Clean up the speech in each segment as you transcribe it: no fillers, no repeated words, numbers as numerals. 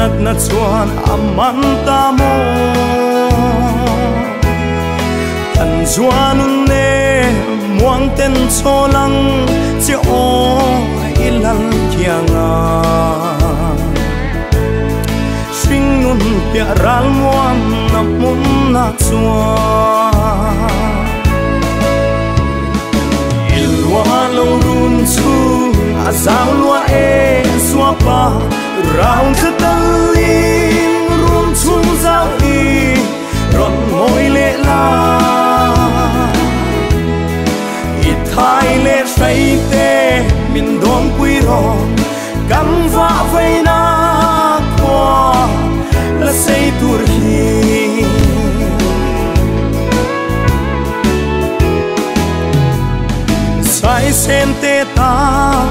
nat na chuan amanta mo tan chuanun ne muang ten cholang che o ilan kianga sing nun pia ral muan na mun na chuan ilwa lo run chu azang lua e swapa raun katalin run chung zau i ron moi le la i thai le say te min dong quy ron cam va vây na qua la say tur hi sai sen te ta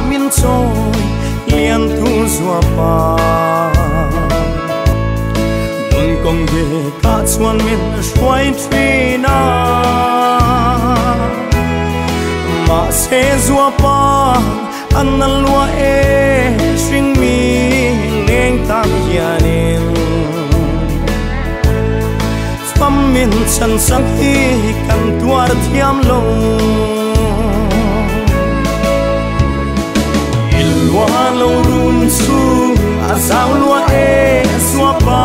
min choi lian thu zua pa nun kong ge ka chuan min shwai trina ma se zua pa an lua e swing mi leng tam hianin fam min chan sang hi kan tuar thiam lo ilwa lo run chu azau lua e swapa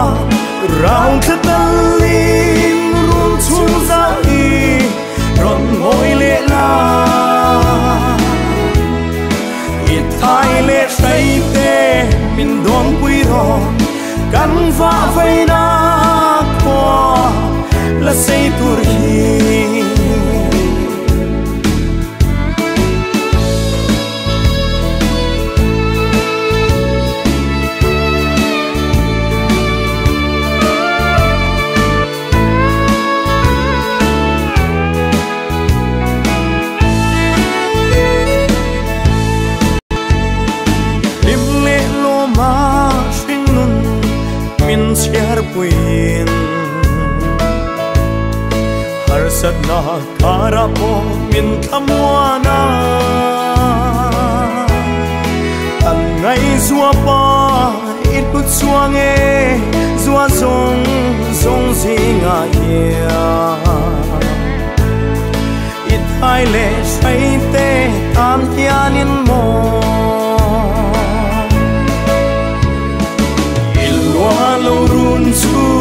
raun katalin run chung zau i ron moi le la i thai le say te min dong quy ron kan va vây na qua la say tur hi puin har sat na kara po min kamwana tan ngai zua pa it put suang e zua zong zong zinga ya it hai le sai te tan hianin mo lo run chu